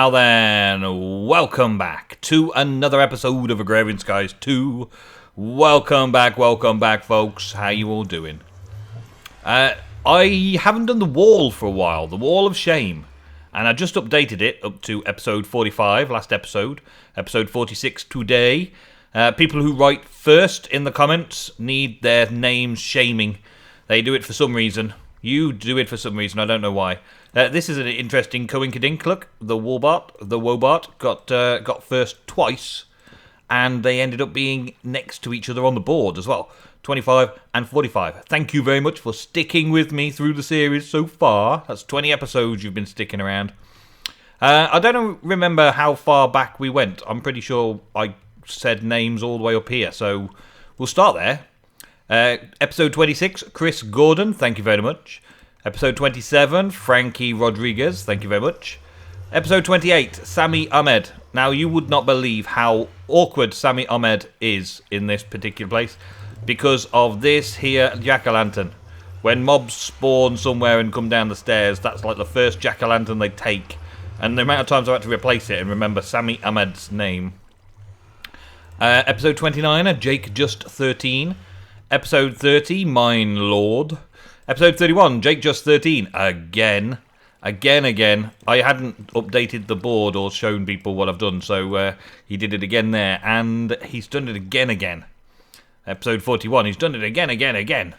Now then, welcome back to another episode of Agrarian Skies 2. Welcome back, folks. How you all doing? I haven't done the wall for a while, the wall of shame. And I just updated it up to episode 45, last episode. Episode 46 today. People who write first in the comments need their names shaming. They do it for some reason. You do it for some reason, I don't know why. This is an interesting coinkydink. Look, the Wobart got first twice, and they ended up being next to each other on the board as well. 25 and 45. Thank you very much for sticking with me through the series so far. That's 20 episodes you've been sticking around. I don't remember how far back we went. I'm pretty sure I said names all the way up here, so we'll start there. Episode 26, Chris Gordon, thank you very much. Episode 27, Frankie Rodriguez, thank you very much. Episode 28, Sami Ahmed. Now, you would not believe how awkward Sami Ahmed is in this particular place because of this here jack-o'-lantern. When mobs spawn somewhere and come down the stairs, that's like the first jack-o'-lantern they take. And the amount of times I've had to replace it and remember Sami Ahmed's name. Episode 29, Jake Just 13. Episode 30, Mine Lord. Episode 31, Jake Just 13. Again. I hadn't updated the board or shown people what I've done, so he did it again there. And he's done it again. Episode 41, he's done it again.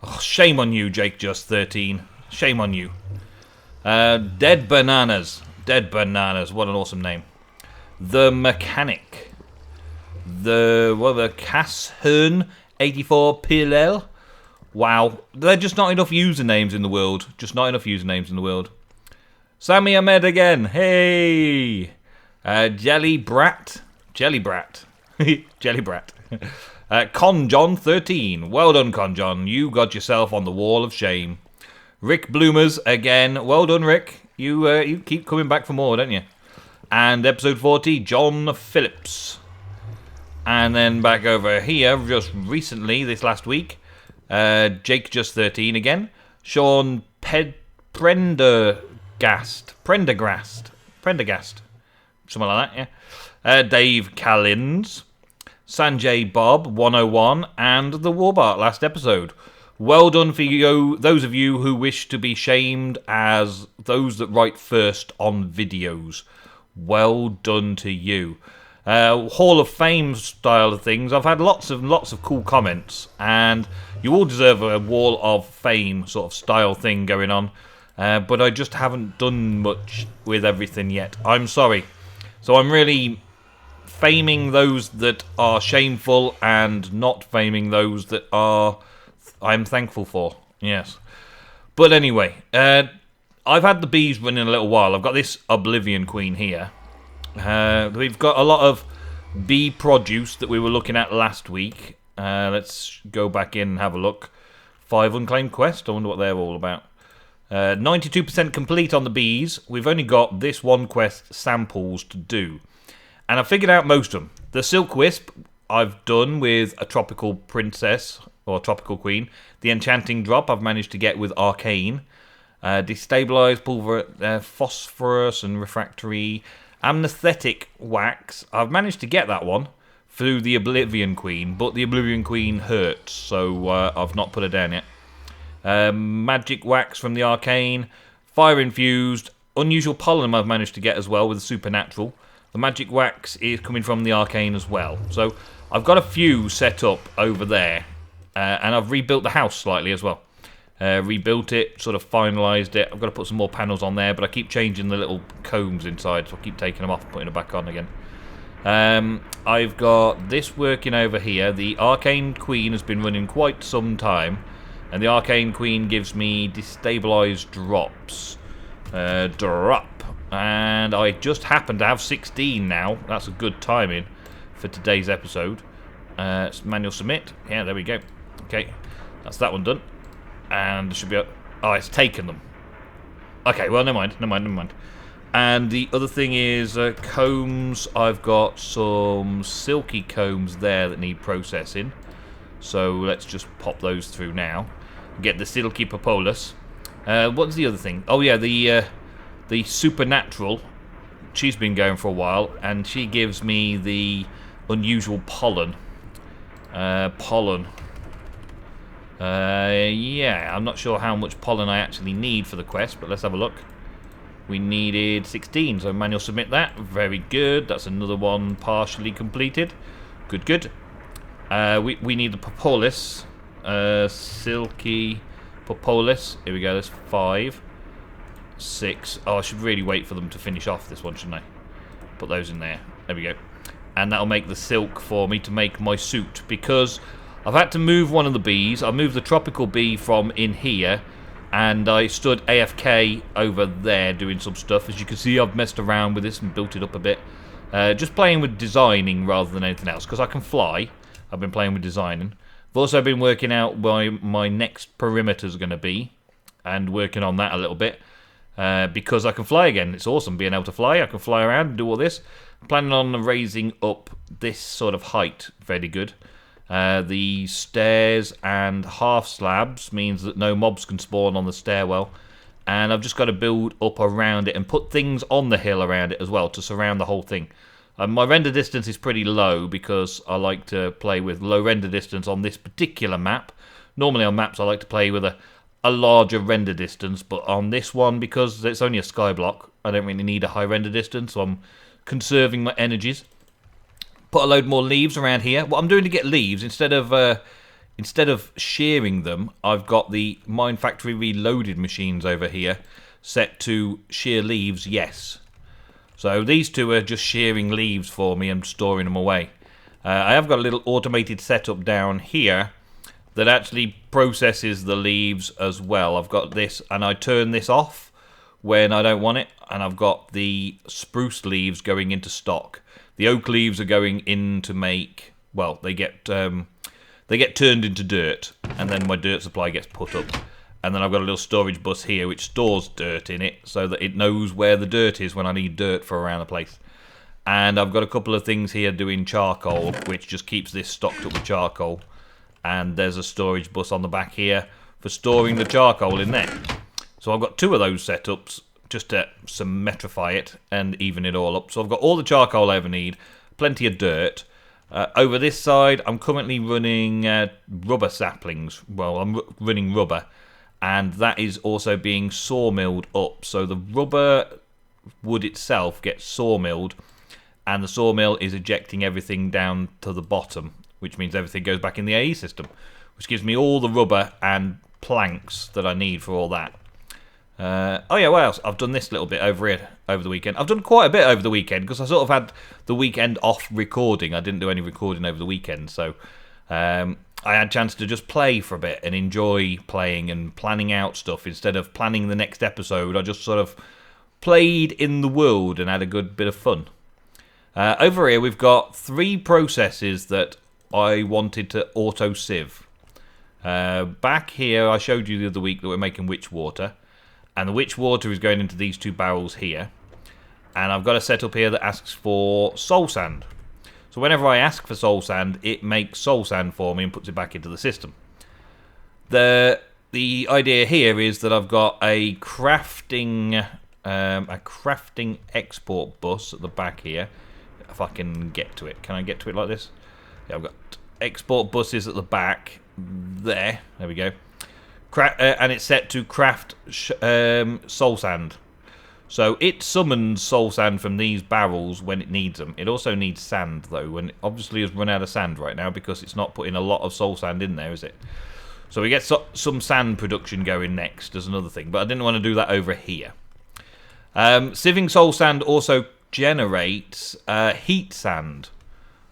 Oh, shame on you, Jake Just 13. Shame on you. Dead Bananas. What an awesome name. The Mechanic. The Cashern 84 PLL. Wow, there are just not enough usernames in the world. Sami Ahmed again. Hey. Jelly Brat. Con John 13. Well done, Con John. You got yourself on the wall of shame. Rick Bloomers again. Well done, Rick. You keep coming back for more, don't you? And episode 40, John Phillips. And then back over here, just recently, this last week, Jake Just 13 again. Sean Prendergast. Something like that, yeah. Dave Callins. Sanjay Bob 101 and the Warbart last episode. Well done for you, those of you who wish to be shamed as those that write first on videos. Well done to you. Hall of Fame style of things. I've had lots of cool comments, and you all deserve a Wall of Fame sort of style thing going on. But I just haven't done much with everything yet. I'm sorry. So I'm really faming those that are shameful and not faming those that I'm thankful for. Yes. But anyway, I've had the bees running a little while. I've got this Oblivion Queen here. We've got a lot of bee produce that we were looking at last week. Let's go back in and have a look. 5 unclaimed quests. I wonder what they're all about. 92% complete on the bees. We've only got this one quest samples to do. And I figured out most of them. The Silk Wisp I've done with a Tropical Princess or Tropical Queen. The Enchanting Drop I've managed to get with Arcane. Destabilize Pulver, Phosphorus and Refractory. Amnesthetic Wax. I've managed to get that one through the Oblivion Queen, but the Oblivion Queen hurts, so I've not put her down yet. Magic Wax from the Arcane. Fire Infused. Unusual Pollen I've managed to get as well with the Supernatural. The Magic Wax is coming from the Arcane as well. So I've got a few set up over there, and I've rebuilt the house slightly as well. Rebuilt it, sort of finalised it. I've got to put some more panels on there, but I keep changing the little combs inside, so I keep taking them off and putting them back on again. I've got this working over here. The Arcane Queen has been running quite some time, and the Arcane Queen gives me destabilised drops. And I just happen to have 16 now. That's a good timing for today's episode. Manual submit. Yeah, there we go. Okay, that's that one done. And there should be oh, it's taken them. Okay, well, never mind. And the other thing is combs. I've got some silky combs there that need processing. So let's just pop those through now. Get the silky propolis. What's the other thing? Oh yeah, the supernatural she's been going for a while, and she gives me the unusual pollen. Yeah, I'm not sure how much pollen I actually need for the quest, but let's have a look. We needed 16, so manual submit that. Very good. That's another one partially completed. Good, good. We need the propolis. Silky propolis. Here we go, there's 5. 6. Oh, I should really wait for them to finish off this one, shouldn't I? Put those in there. There we go. And that'll make the silk for me to make my suit, because I've had to move one of the bees. I moved the tropical bee from in here, and I stood AFK over there doing some stuff. As you can see, I've messed around with this and built it up a bit. Just playing with designing rather than anything else, because I can fly. I've been playing with designing. I've also been working out where my next perimeter is going to be, and working on that a little bit, because I can fly again. It's awesome being able to fly. I can fly around and do all this. I'm planning on raising up this sort of height very good. The stairs and half slabs means that no mobs can spawn on the stairwell, and I've just got to build up around it and put things on the hill around it as well to surround the whole thing. My render distance is pretty low because I like to play with low render distance on this particular map. Normally on maps I like to play with a larger render distance, but on this one, because it's only a sky block, I don't really need a high render distance, so I'm conserving my energies. Put a load more leaves around here. What I'm doing to get leaves, instead of shearing them, I've got the Mine Factory Reloaded machines over here set to shear leaves, yes. So these two are just shearing leaves for me and storing them away. I have got a little automated setup down here that actually processes the leaves as well. I've got this, and I turn this off when I don't want it, and I've got the spruce leaves going into stock. The oak leaves are going in to make, well, they get turned into dirt, and then my dirt supply gets put up. And then I've got a little storage bus here which stores dirt in it so that it knows where the dirt is when I need dirt for around the place. And I've got a couple of things here doing charcoal, which just keeps this stocked up with charcoal. And there's a storage bus on the back here for storing the charcoal in there. So I've got 2 of those setups just to symmetrify it and even it all up. So I've got all the charcoal I ever need, plenty of dirt. Over this side, I'm currently running rubber saplings. Well, I'm running rubber, and that is also being sawmilled up. So the rubber wood itself gets sawmilled, and the sawmill is ejecting everything down to the bottom, which means everything goes back in the AE system, which gives me all the rubber and planks that I need for all that. Oh yeah, what else? I've done this little bit over here over the weekend. I've done quite a bit over the weekend because I sort of had the weekend off recording. I didn't do any recording over the weekend, so I had a chance to just play for a bit and enjoy playing and planning out stuff. Instead of planning the next episode, I just sort of played in the world and had a good bit of fun. Over here we've got 3 processes that I wanted to auto-sieve. Back here I showed you the other week that we're making witch water. And the witch water is going into these 2 barrels here. And I've got a setup here that asks for soul sand. So whenever I ask for soul sand, it makes soul sand for me and puts it back into the system. The idea here is that I've got a crafting export bus at the back here. If I can get to it. Can I get to it like this? Yeah, I've got export buses at the back. There we go. And it's set to craft soul sand. So it summons soul sand from these barrels when it needs them. It also needs sand though, and it obviously has run out of sand right now because it's not putting a lot of soul sand in there, is it? So we get some sand production going next as another thing, but I didn't want to do that over here. Sieving soul sand also generates heat sand.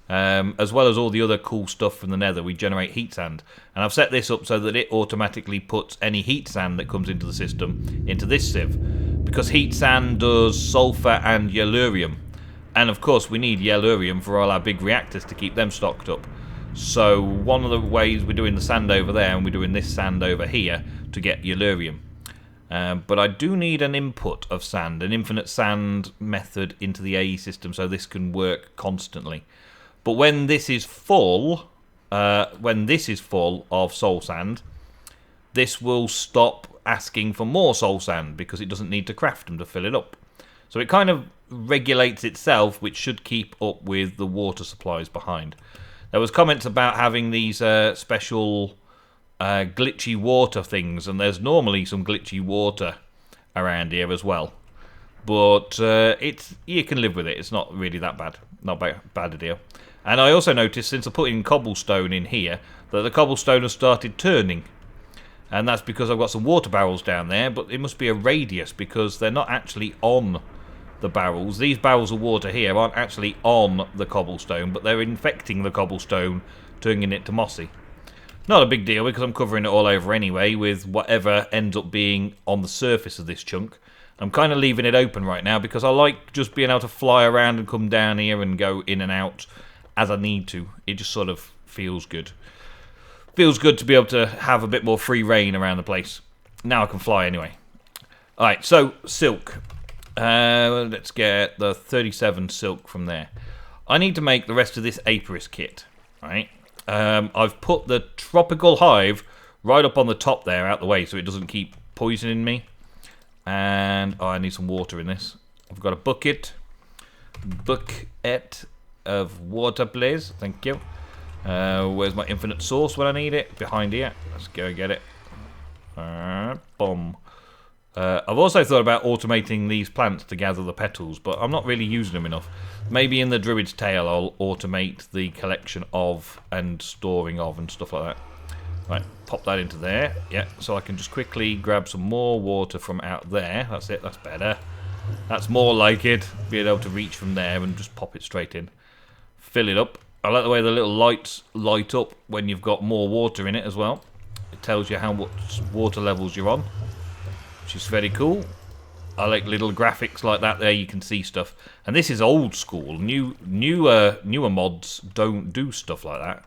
As well as all the other cool stuff from the nether, we generate heat sand. And I've set this up so that it automatically puts any heat sand that comes into the system into this sieve. Because heat sand does sulfur and yellurium. And of course we need yellurium for all our big reactors to keep them stocked up. So one of the ways we're doing the sand over there and we're doing this sand over here to get yellurium. But I do need an input of sand, an infinite sand method into the AE system so this can work constantly. But when this is full of soul sand, this will stop asking for more soul sand because it doesn't need to craft them to fill it up. So it kind of regulates itself, which should keep up with the water supplies behind. There was comments about having these special glitchy water things, and there's normally some glitchy water around here as well. But you can live with it. It's not really that bad. Not bad a deal. And I also noticed, since I put in cobblestone in here, that the cobblestone has started turning. And that's because I've got some water barrels down there, but it must be a radius, because they're not actually on the barrels. These barrels of water here aren't actually on the cobblestone, but they're infecting the cobblestone, turning it to mossy. Not a big deal, because I'm covering it all over anyway with whatever ends up being on the surface of this chunk. I'm kind of leaving it open right now because I like just being able to fly around and come down here and go in and out as I need to. It just sort of feels good. Feels good to be able to have a bit more free reign around the place. Now I can fly anyway. Alright, so silk. Let's get the 37 silk from there. I need to make the rest of this apiarist kit. Right? I've put the tropical hive right up on the top there, out the way, so it doesn't keep poisoning me. And I need some water in this. I've got a bucket of water, please. Thank you. Where's my infinite source when I need it? Behind here. Let's go get it. Boom. I've also thought about automating these plants to gather the petals, but I'm not really using them enough. Maybe in the Druid's Tale I'll automate the collection of and storing of and stuff like that. Right, pop that into there. Yeah, so I can just quickly grab some more water from out there. That's it, that's better. That's more like it. Being able to reach from there and just pop it straight in. Fill it up. I like the way the little lights light up when you've got more water in it as well. It tells you how much water levels you're on, which is very cool. I like little graphics like that there, you can see stuff. And this is old school. Newer mods don't do stuff like that.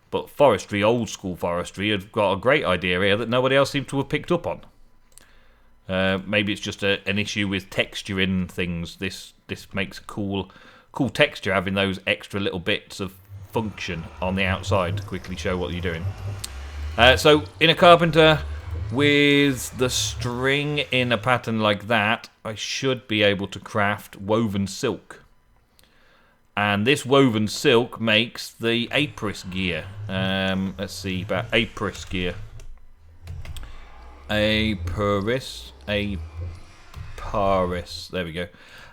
But forestry, old school forestry, have got a great idea here that nobody else seems to have picked up on. Maybe it's just an issue with texturing things. This makes a cool texture, having those extra little bits of function on the outside to quickly show what you're doing. So in a carpenter with the string in a pattern like that, I should be able to craft woven silk. And this woven silk makes the apiarist gear. Let's see about apiarist gear. Apiarist. There we go.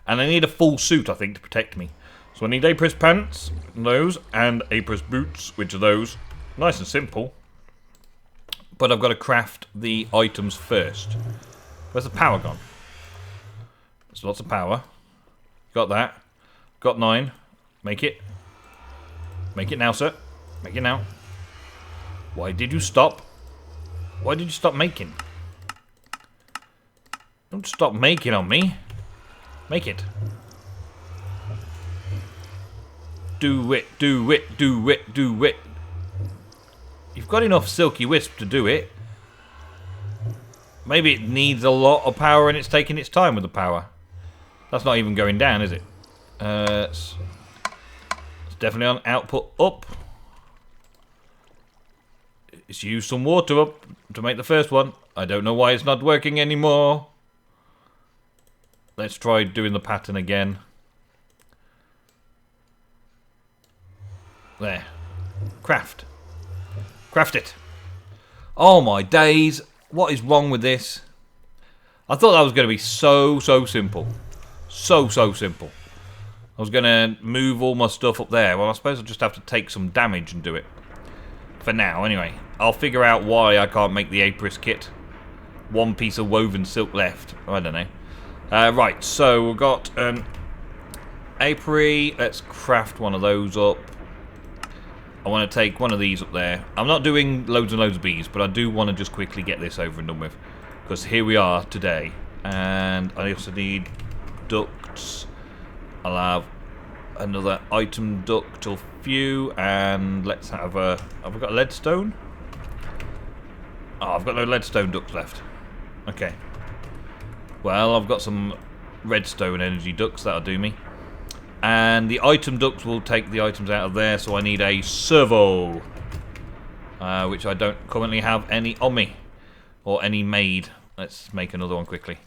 And I need a full suit, I think, to protect me. So I need apiarist pants, those, and apiarist boots, which are those. Nice and simple. But I've got to craft the items first. Where's the power gone? There's lots of power. Got that. Got 9. Make it. Make it now, sir. Make it now. Why did you stop? Why did you stop making? Don't stop making on me. Make it. Do it, do it, do it, do it. You've got enough silky wisp to do it. Maybe it needs a lot of power and it's taking its time with the power. That's not even going down, is it? It's definitely on output up. It's used some water up to make the first one. I don't know why it's not working anymore. Let's try doing the pattern again. There. Craft. Craft it. Oh my days. What is wrong with this? I thought that was going to be so simple. So simple. I was going to move all my stuff up there. Well, I suppose I'll just have to take some damage and do it. For now, anyway. I'll figure out why I can't make the apiarist kit. One piece of woven silk left. I don't know. Right, so we've got an apiary. Let's craft one of those up. I want to take one of these up there. I'm not doing loads and loads of bees, but I do want to just quickly get this over and done with. Because here we are today. And I also need ducts. I'll have another item duct or few. And let's have a... Have we got leadstone? Oh, I've got no leadstone ducts left. Okay. Well, I've got some redstone energy ducts. That'll do me. And the item ducts will take the items out of there, so I need a servo. Which I don't currently have any on me. Or any made. Let's make another one quickly.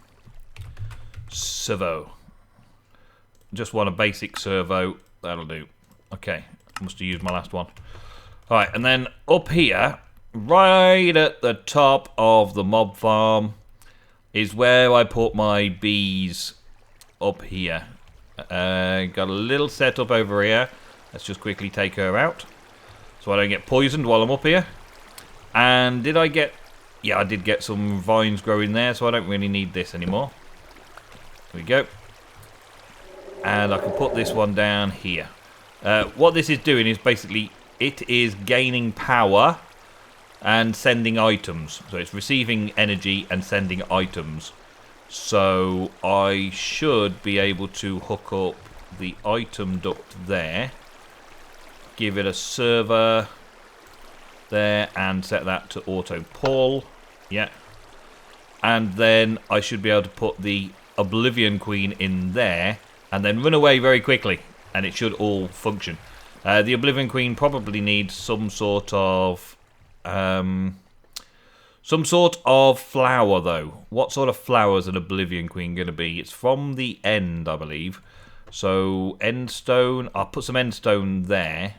Servo. Just want a basic servo. That'll do. Okay, must have used my last one. Alright, and then up here, right at the top of the mob farm, is where I put my bees up here. Got a little setup over here. Let's just quickly take her out, so I don't get poisoned while I'm up here. And did I get... Yeah, I did get some vines growing there, so I don't really need this anymore. There we go. And I can put this one down here. What this is doing is basically, it is gaining power and sending items. So it's receiving energy and sending items. So I should be able to hook up the item duct there. Give it a server there and set that to auto pull. Yeah. And then I should be able to put the Oblivion Queen in there and then run away very quickly, and it should all function. The Oblivion Queen probably needs some sort of flower, though. What sort of flower is an Oblivion Queen going to be? It's from the end, I believe. So end stone. I'll put some end stone there.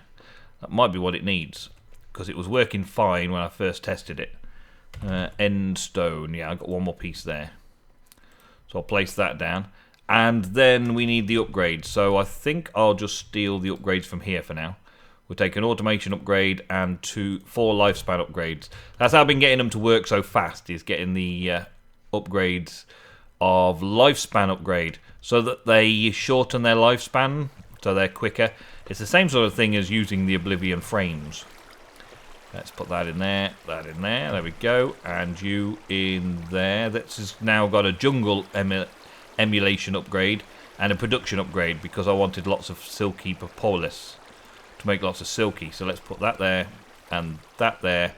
That might be what it needs, because it was working fine when I first tested it. End stone. Yeah, I've got one more piece there. So I'll place that down. And then we need the upgrades. So I think I'll just steal the upgrades from here for now. We'll take an automation upgrade and 4 lifespan upgrades. That's how I've been getting them to work so fast, is getting the upgrades of lifespan upgrade so that they shorten their lifespan, so they're quicker. It's the same sort of thing as using the Oblivion frames. Let's put that in there, there we go, and you in there. This has now got a jungle emulation upgrade and a production upgrade, because I wanted lots of silky propolis to make lots of silky. So let's put that there and that there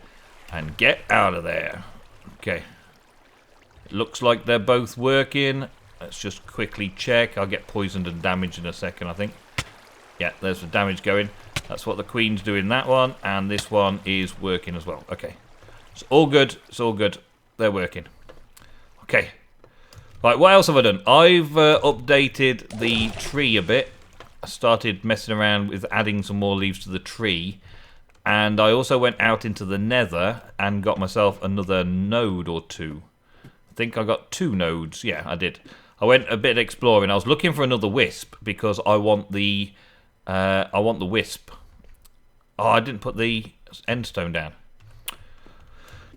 and get out of there. Okay, it looks like they're both working. Let's just quickly check. I'll get poisoned and damaged in a second, I think. Yeah, there's the damage going. That's what the Queen's doing, that one, and this one is working as well. Okay, it's all good, it's all good. They're working. Okay. Right, what else have I done? I've updated the tree a bit. I started messing around with adding some more leaves to the tree. And I also went out into the nether and got myself another node or 2. I think I got 2 nodes. Yeah, I did. I went a bit exploring. I was looking for another wisp because I want the wisp. Oh, I didn't put the endstone down.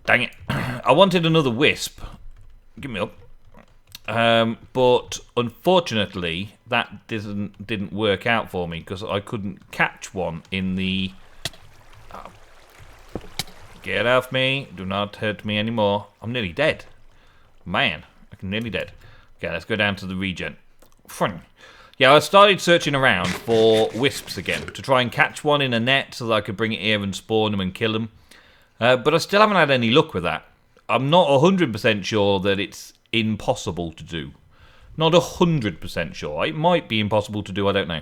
Dang it. I wanted another wisp. Give me up. But unfortunately, that didn't work out for me because I couldn't catch one in the... Oh. Get off me. Do not hurt me anymore. I'm nearly dead. Man, I'm nearly dead. Okay, let's go down to the regen. Fun. Yeah, I started searching around for wisps again to try and catch one in a net so that I could bring it here and spawn them and kill them. But I still haven't had any luck with that. I'm not 100% sure that it's impossible to do. Not 100% sure. It might be impossible to do, I don't know.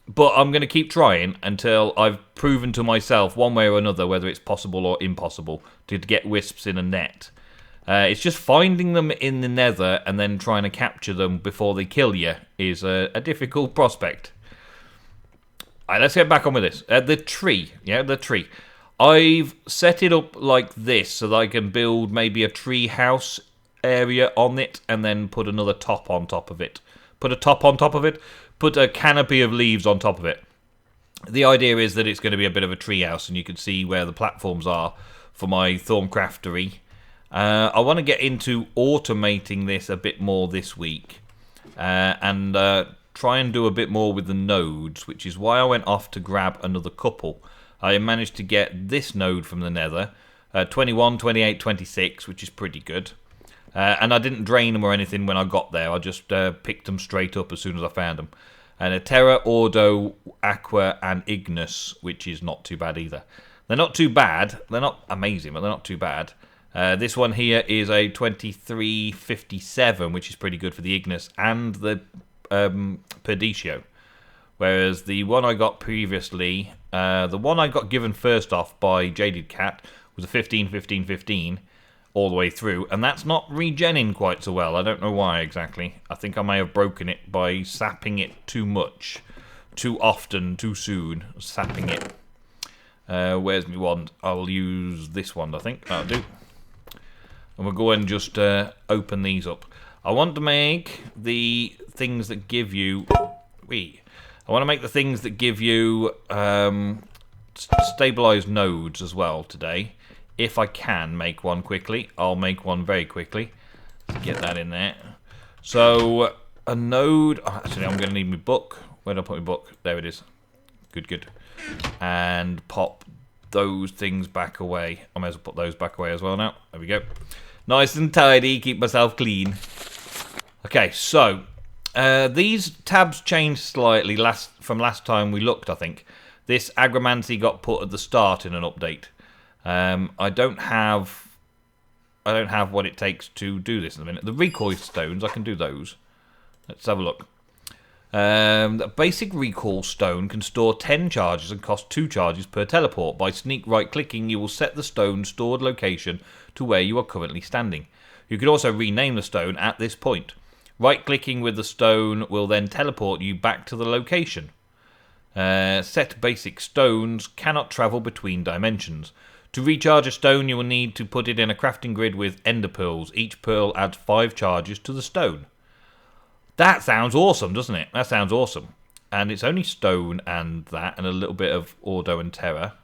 But I'm going to keep trying until I've proven to myself one way or another whether it's possible or impossible to get wisps in a net. It's just finding them in the nether and then trying to capture them before they kill you is a difficult prospect. Alright, let's get back on with this. The tree. Yeah, the tree. I've set it up like this so that I can build maybe a tree house area on it and then put another top on top of it. Put a top on top of it. Put a canopy of leaves on top of it. The idea is that it's going to be a bit of a tree house and you can see where the platforms are for my Thorncraftery. I want to get into automating this a bit more this week and try and do a bit more with the nodes, which is why I went off to grab another couple. I managed to get this node from the nether, 21, 28, 26, which is pretty good. And I didn't drain them or anything when I got there. I just picked them straight up as soon as I found them. And a Terra, Ordo, Aqua, and Ignis, which is not too bad either. They're not too bad. They're not amazing, but they're not too bad. This one here is a 2357, which is pretty good for the Ignis and the Perdicio. Whereas the one I got previously, the one I got given first off by Jaded Cat was a 15, 15, 15. all the way through, and that's not regenning quite so well. I don't know why exactly. I think I may have broken it by sapping it too much, too often, too soon, sapping it. Where's my wand? I'll use this wand, I think. That'll do. And we'll go and just open these up. I want to make the things that give you... I want to make the things that give you stabilized nodes as well today. If I can make one quickly, I'll make one very quickly. Let's get that in there. So, a node... Oh, actually, I'm going to need my book. Where did I put my book? There it is. Good, good. And pop those things back away. I may as well put those back away as well now. There we go. Nice and tidy. Keep myself clean. Okay, so... these tabs changed slightly from last time we looked, I think. This agromancy got put at the start in an update. I don't have what it takes to do this in a minute. The recoil stones, I can do those. Let's have a look. The basic recoil stone can store 10 charges and cost 2 charges per teleport. By sneak right-clicking, you will set the stone's stored location to where you are currently standing. You can also rename the stone at this point. Right-clicking with the stone will then teleport you back to the location. Set basic stones cannot travel between dimensions. To recharge a stone, you will need to put it in a crafting grid with ender pearls. Each pearl adds 5 charges to the stone. That sounds awesome, doesn't it? That sounds awesome. And it's only stone and that, and a little bit of Ordo and Terra.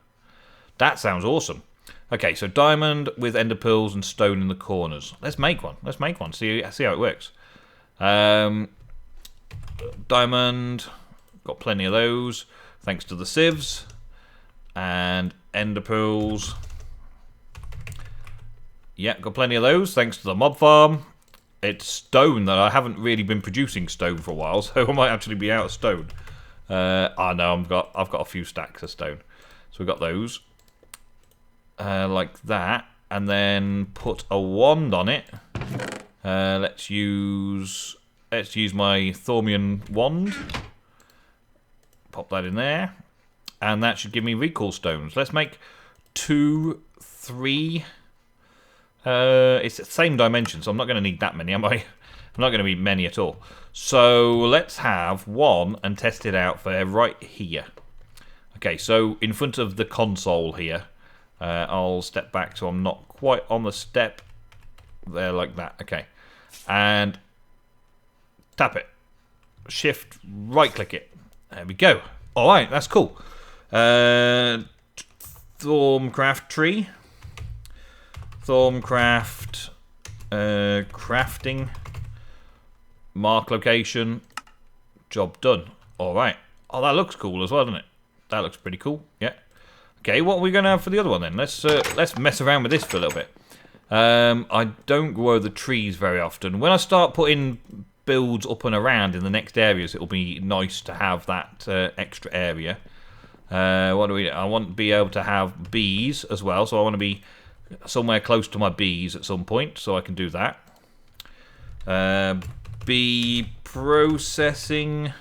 That sounds awesome. Okay, so diamond with ender pearls and stone in the corners. Let's make one. Let's make one. See how it works. Diamond, got plenty of those thanks to the sieves, and ender pearls, yeah, got plenty of those thanks to the mob farm. It's stone that I haven't really been producing stone for a while, so I might actually be out of stone. No, I've got a few stacks of stone, so we've got those like that, and then put a wand on it. Let's use my Thormian wand. Pop that in there, and that should give me recall stones. Let's make 2, 3. It's the same dimension, so I'm not going to need that many, am I? I'm not going to need many at all. So let's have one and test it out for right here. Okay, so in front of the console here, I'll step back so I'm not quite on the step there like that. Okay. And tap it. Shift, right-click it. There we go. All right, that's cool. Thormcraft tree. Thormcraft crafting. Mark location. Job done. All right. Oh, that looks cool as well, doesn't it? That looks pretty cool. Yeah. Okay, what are we going to have for the other one then? Let's mess around with this for a little bit. I don't grow the trees very often. When I start putting builds up and around in the next areas, it'll be nice to have that extra area. What do we do? I want to be able to have bees as well, so I want to be somewhere close to my bees at some point, so I can do that. Bee processing.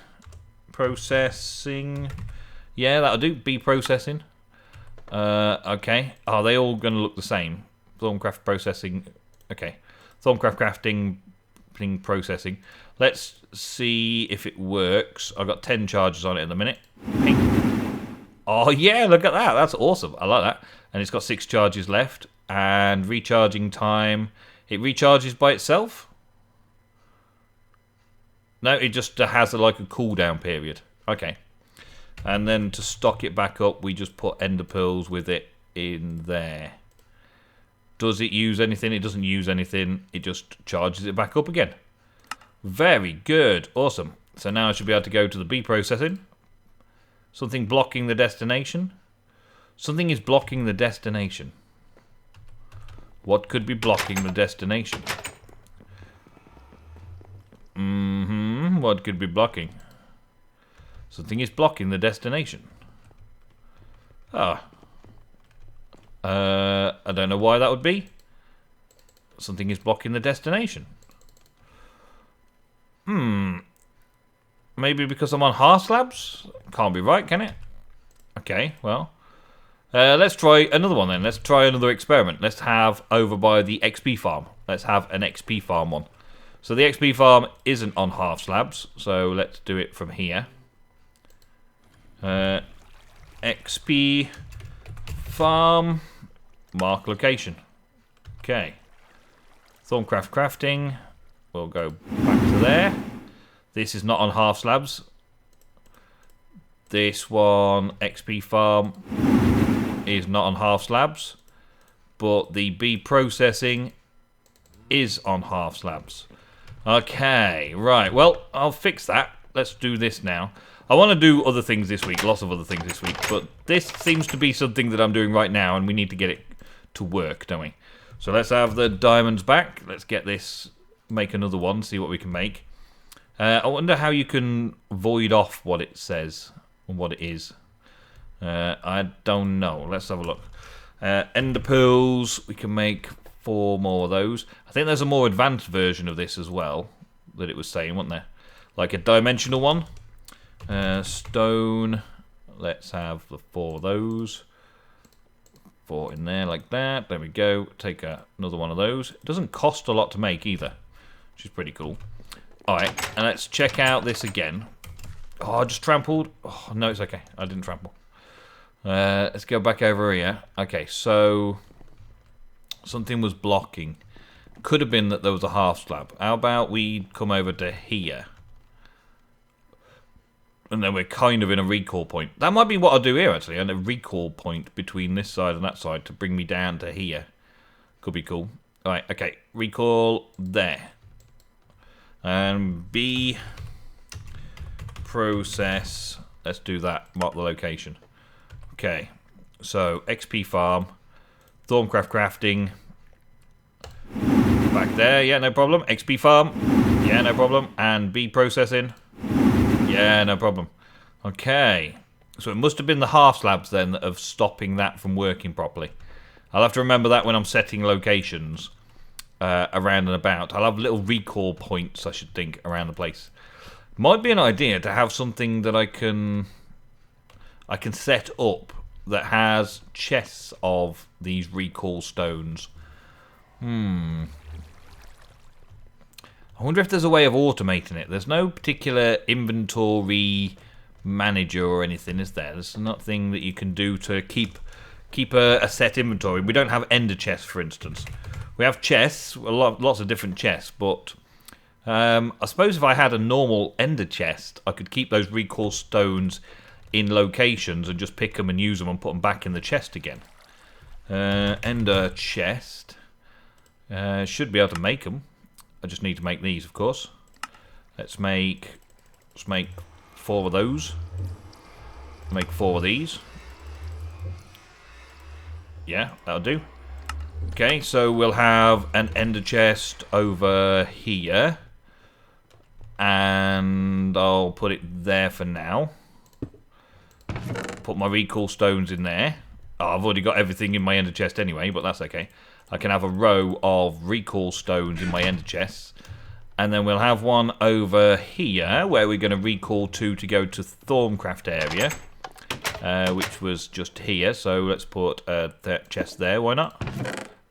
Yeah, that'll do. Bee processing. Okay. Are they all going to look the same? Thormcraft processing. Okay. Thormcraft crafting, processing. Let's see if it works. I've got 10 charges on it at the minute. Pink. Oh, yeah, look at that. That's awesome. I like that. And it's got 6 charges left. And recharging time. It recharges by itself? No, it just has like a cooldown period. Okay. And then to stock it back up, we just put ender pearls with it in there. Does it use anything? It doesn't use anything. It just charges it back up again. Very good. Awesome. So now I should be able to go to the bee processing. Something blocking the destination. Something is blocking the destination. What could be blocking the destination? What could be blocking? Something is blocking the destination. Ah. I don't know why that would be. Something is blocking the destination. Maybe because I'm on hearth slabs? Can't be right, can it? Okay, well. Let's try another one then. Let's try another experiment. Let's have over by the XP farm. Let's have an XP farm one. So the XP farm isn't on half slabs, so let's do it from here. XP farm, mark location. Okay. Thorncraft crafting, we'll go back to there. This is not on half slabs. This one, XP farm, is not on half slabs. But the bee processing is on half slabs. Okay, right. Well, I'll fix that. Let's do this now. I want to do other things this week, lots of other things this week, but this seems to be something that I'm doing right now, and we need to get it to work, don't we? So let's have the diamonds back. Let's get this, make another one, see what we can make. I wonder how you can void off what it says and what it is. I don't know. Let's have a look. Ender pearls, we can make 4 more of those. I think there's a more advanced version of this as well that it was saying, wasn't there? Like a dimensional one. Stone, let's have the 4 of those. 4 in there like that. There we go. Take another one of those. It doesn't cost a lot to make either, which is pretty cool. Alright, and let's check out this again. Oh, I just trampled. Oh, no, it's okay. I didn't trample. Let's go back over here. Okay, so something was blocking. Could have been that there was a half slab. How about we come over to here? And then we're kind of in a recall point. That might be what I'll do here, actually. And a recall point between this side and that side to bring me down to here. Could be cool. Alright, okay. Recall there. And B process. Let's do that. Mark the location. Okay. So, XP farm. Thorncraft crafting. Back there. Yeah, no problem. XP farm. Yeah, no problem. And B processing. Yeah, no problem. Okay. So it must have been the half slabs then that are stopping that from working properly. I'll have to remember that when I'm setting locations around and about. I'll have little recall points, I should think, around the place. Might be an idea to have something that I can set up that has chests of these recall stones. I wonder if there's a way of automating it. There's no particular inventory manager or anything, is there? There's nothing that you can do to keep a set inventory. We don't have ender chests, for instance. We have chests, lots of different chests, but I suppose if I had a normal ender chest, I could keep those recall stones in locations and just pick them and use them and put them back in the chest again. Ender chest. Should be able to make them. I just need to make these, of course. Let's make 4 of those. Make 4 of these. Yeah, that'll do. Okay, so we'll have an ender chest over here. And I'll put it there for now. Put my recall stones in there. Oh, I've already got everything in my ender chest anyway, but that's okay. I can have a row of recall stones in my ender chests. And then we'll have one over here where we're going to recall to go to Thorncraft area. Which was just here. So let's put that chest there. Why not?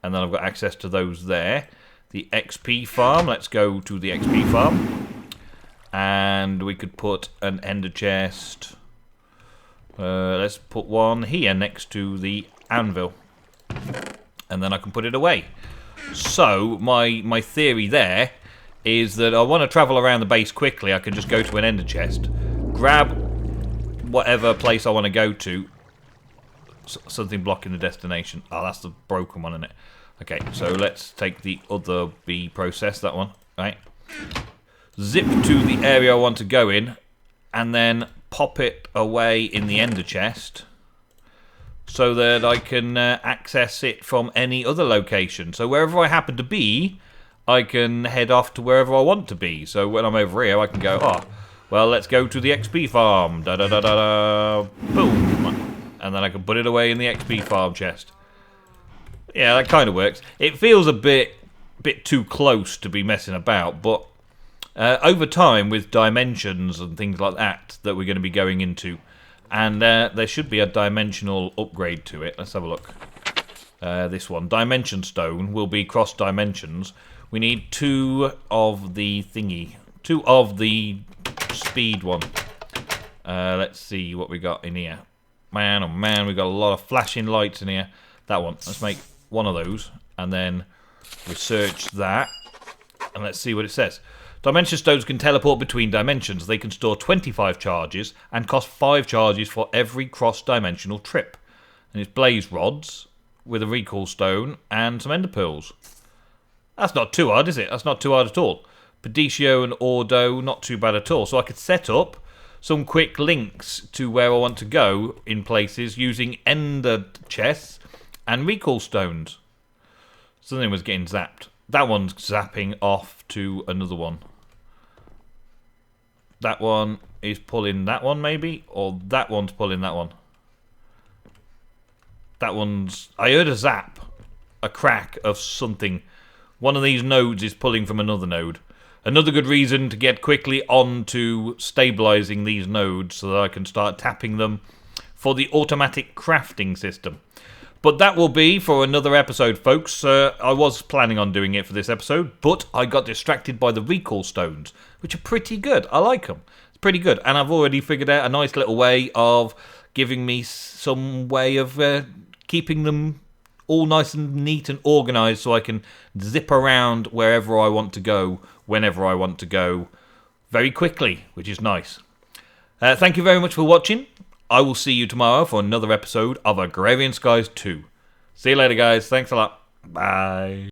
And then I've got access to those there. The XP farm. Let's go to the XP farm. And we could put an ender chest. Let's put one here next to the anvil. And then I can put it away. So, my theory there is that I want to travel around the base quickly. I can just go to an ender chest, grab whatever place I want to go to. Something blocking the destination. Oh, that's the broken one, isn't it? Okay, so let's take the other bee process, that one. Right. Zip to the area I want to go in, and then pop it away in the ender chest, so that I can access it from any other location. So wherever I happen to be, I can head off to wherever I want to be. So when I'm over here, I can go, oh, well, let's go to the XP farm. Da-da-da-da-da. Boom. And then I can put it away in the XP farm chest. Yeah, that kind of works. It feels a bit too close to be messing about, but over time, with dimensions and things like that we're going to be going into, And there should be a dimensional upgrade to it. Let's have a look. This one. Dimension Stone will be cross dimensions. We need 2 of the thingy. 2 of the speed one. Let's see what we got in here. Man, oh man, we got a lot of flashing lights in here. That one. Let's make 1 of those. And then research that. And let's see what it says. Dimension stones can teleport between dimensions. They can store 25 charges and cost 5 charges for every cross-dimensional trip. And it's blaze rods with a recoil stone and some ender pearls. That's not too hard, is it? That's not too hard at all. Pedicio and Ordo, not too bad at all. So I could set up some quick links to where I want to go in places using ender chests and recoil stones. Something was getting zapped. That one's zapping off to another one. That one is pulling that one, maybe? Or that one's pulling that one. That one's... I heard a zap. A crack of something. One of these nodes is pulling from another node. Another good reason to get quickly on to stabilizing these nodes so that I can start tapping them for the automatic crafting system. But that will be for another episode, folks. I was planning on doing it for this episode, but I got distracted by the recoil stones, which are pretty good. I like them. It's pretty good. And I've already figured out a nice little way of giving me some way of keeping them all nice and neat and organised so I can zip around wherever I want to go, whenever I want to go, very quickly, which is nice. Thank you very much for watching. I will see you tomorrow for another episode of Agrarian Skies 2. See you later, guys. Thanks a lot. Bye.